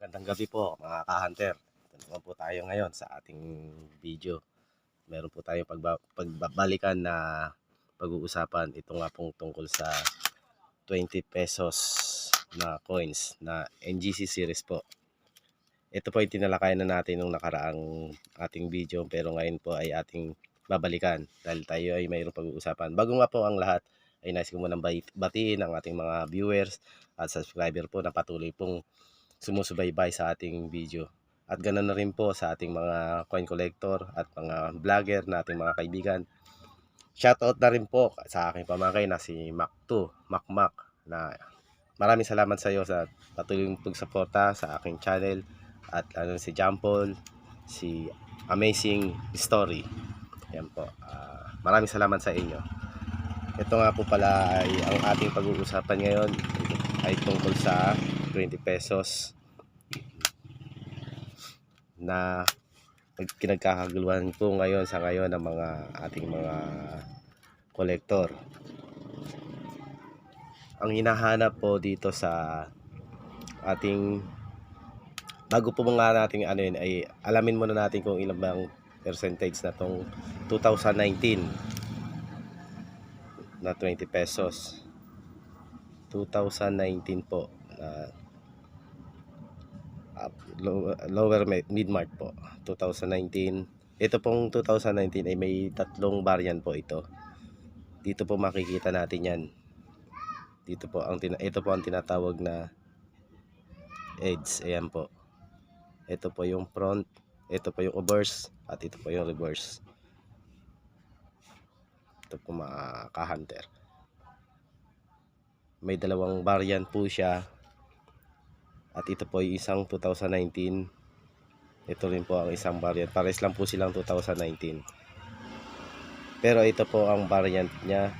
Magandang gabi po mga ka-hunter. Ito naman po tayo ngayon sa ating video. Meron po tayong pagbabalikan na pag-uusapan. Ito nga pong tungkol sa 20 pesos na coins na NGC series po. Ito po ay tinalakayan na natin nung nakaraang ating video, pero ngayon po ay ating babalikan dahil tayo ay mayroong pag-uusapan. Bago nga po ang lahat ay nais ko munang batiin ang ating mga viewers at subscriber po na patuloy pong sumusubaybay sa ating video. At ganoon na rin po sa ating mga coin collector at mga vlogger na ating mga kaibigan. Shoutout na rin po sa aking pamangkin na si Mac2, Mac na maraming salamat sa iyo sa patuloy mong pagsuporta sa aking channel, at si Jampol, si Amazing Story. Yan po. Maraming salamat sa inyo. Ito nga po pala ay ang ating pag-uusapan ngayon ay tungkol sa 20 pesos na pinagkakaguluhan po ngayon sa ngayon ng mga ating mga kolektor. Ang hinahanap po dito sa ating, bago po mga nating ano yun, ay alamin muna natin kung ilang bang percentage na tong 2019 na 20 pesos. 2019 po na lower mid-mark po, 2019. Ito pong 2019 ay may tatlong variant po ito. Dito po makikita natin yan. Ito po ang tinatawag na edge. Ayan po. Ito po yung front, ito po yung obverse, at ito po yung reverse. Ito po mga ka-hunter. May dalawang variant po siya. At ito po yung isang 2019. Ito rin po ang isang variant. Pares lang po silang 2019. Pero ito po ang variant niya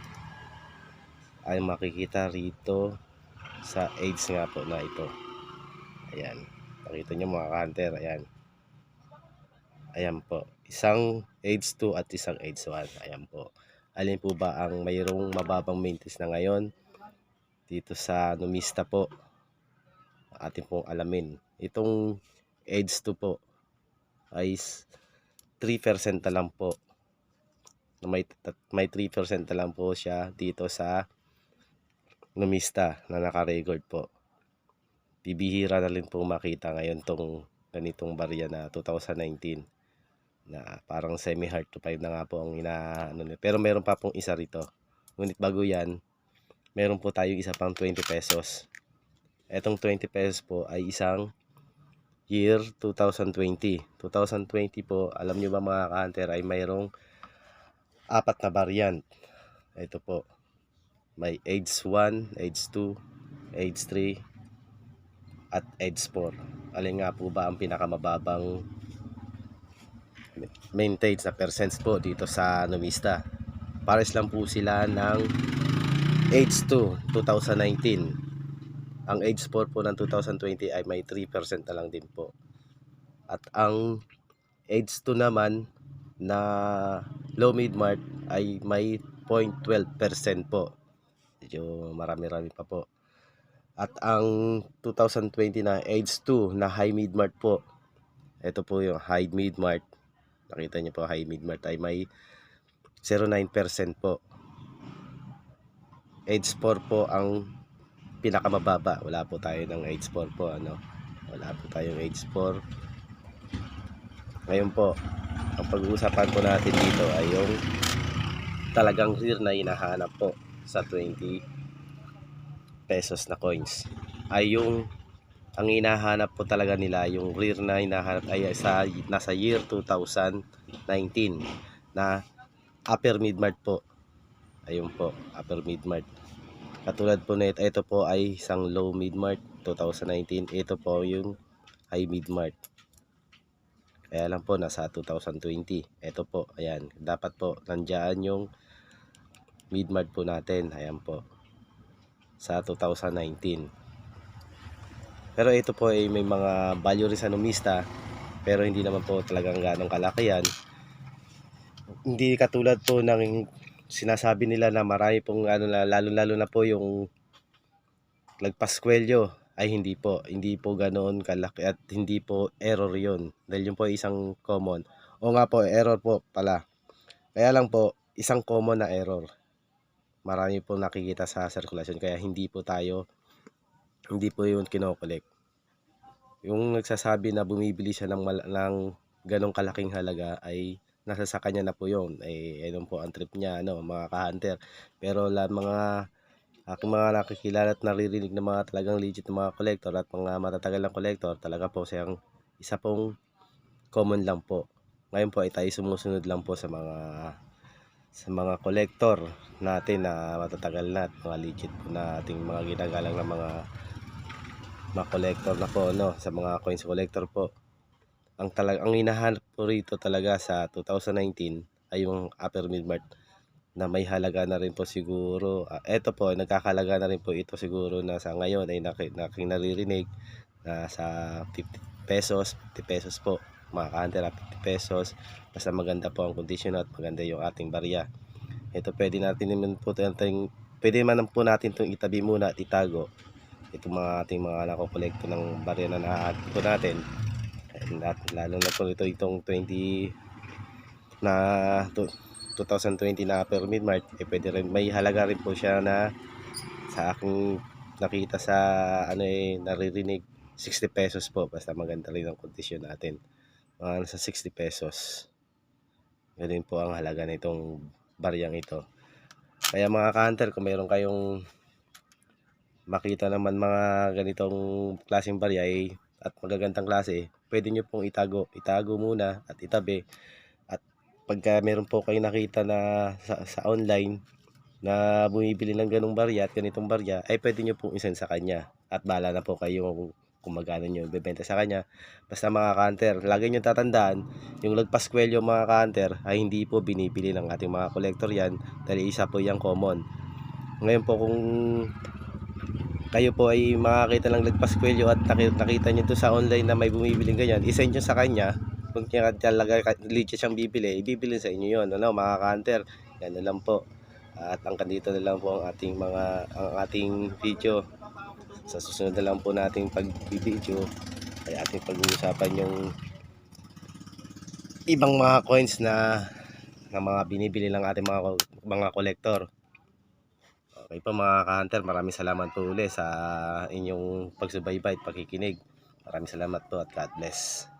ay makikita rito sa edge nga po na ito. Ayan. Nakita nyo mga ka-hunter. Ayan. Ayan po. Isang edge 2 at isang edge 1. Ayan po. Alin po ba ang mayroong mababang maintenance na ngayon? Dito sa Numista po. Atin pong alamin. Itong edge 2 po ay 3% na lang po. May 3% na lang po siya dito sa Numista na naka-record po. Bibihira na rin po makita ngayon tong ganitong barya na 2019 na parang semi-hard to 5 na nga po ang inaano. Pero meron pa pong isa rito. Ngunit bago yan, meron po tayong isa pang 20 pesos. Etong 20 pesos po ay isang year 2020. 2020 po, alam nyo ba mga ka-hunter, ay mayroong 4 na variant. Ito po. May age 1, age 2, age 3, at age 4. Alin nga po ba ang pinakamababang maintained na percents po dito sa Numista? Pares lang po sila ng age 2, 2019. Ang age 4 po ng 2020 ay may 3% na lang din po. At ang age 2 naman na low mid-mark ay may 0.12% po. Medyo marami-rami pa po. At ang 2020 na age 2 na high mid-mark po, ito po yung high mid-mark. Nakita niyo po, high mid-mark ay may 0.9% po. Age 4 po ang pinakamababa. Wala po tayo ng age 4 po, ano. Wala po tayong age 4. Ngayon po, ang pag-uusapan po natin dito ay yung talagang rare na hinahanap po sa 20 pesos na coins. Ay yung ang hinahanap po talaga nila, yung rare na hinahanap ay nasa year 2019 na upper mid-mark po. Ayun po, upper mid-mark. Katulad po na ito po ay isang low mid-mark 2019. Ito po yung high mid-mark. Kaya lang po nasa 2020. Ito po, ayan. Dapat po nandiyan yung mid-mark po natin. Ayan po. Sa 2019. Pero ito po ay may mga value rin sa Numista. Pero hindi naman po talagang ganong kalaki yan. Hindi katulad po ng sinasabi nila na marami pong ano, lalo na po yung lagpaskwelyo. Ay hindi po ganoon kalaki at hindi po error yun. Dahil yun po ay isang common. O nga po, error po pala. Kaya lang po, isang common na error. Marami po nakikita sa sirkulasyon kaya hindi po yun kinokolek. Yung nagsasabi na bumibili siya ng ganong kalaking halaga ay nasa sa kanya na po yun. Ay ayun po ang trip niya, mga ka-hunter. Pero mga aking mga nakikilala at naririnig ng mga talagang legit na mga collector at mga matatagal na collector, talaga po siyang isa pong common lang po. Ngayon po ay tayo sumusunod lang po sa mga collector natin na matatagal na at mga legit po na ating mga ginagalang na mga collector na po, sa mga coins collector po. Ang hinahanap po rito talaga sa 2019 ay yung upper mid-mart na may halaga na rin po siguro. Eto po, nagkakalaga na rin po ito siguro na sa ngayon ay naking naririnig na sa 50 pesos, 50 pesos po. Mga ka-hunter, 50 pesos. Basta maganda po ang kondisyon at maganda yung ating barya. Ito pwede naman po natin itong itabi muna at itago. Itong ating mga nakokolekto ng barya na nahahanap po natin. At lalo na po itong 20 na 2020 na upper mid-mart, pwede rin, may halaga rin po siya na sa aking nakita sa naririnig 60 pesos po, basta maganda rin ang kondisyon natin, nasa 60 pesos. Ganun po ang halaga nitong baryang ito. Kaya mga ka-hunter, kung mayroon kayong makita naman mga ganitong klaseng barya at magagandang klase, pwede nyo pong itago muna at itabi. At pagka meron po kayong nakita na sa online na bumibili ng ganong barya at ganitong barya, ay pwede nyo pong isend sa kanya at bahala na po kayo kung magkano nyo bebenta sa kanya. Basta mga ka-hunter, lagi nyo tatandaan, yung lagpas kwelyo mga ka-hunter ay hindi po binibili ng ating mga collector yan, dahil isa po yung common. Ngayon po, kung kayo po ay makakita ng lagpas kwelyo at nakita nyo to sa online na may bumibiling ganyan, isend nyo sa kanya. Kung talaga legit siyang bibili, ibibili sa inyo yun, mga ka-hunter. Yan na lang po. At hanggang dito na lang po ang ating video. Sa susunod na lang po nating pag-video ay ating pag-uusapan yung ibang mga coins na mga binibili ng ating mga collector. Okay po mga ka-hunter, maraming salamat po ulit sa inyong pagsubaybay at pakikinig. Maraming salamat po at God bless.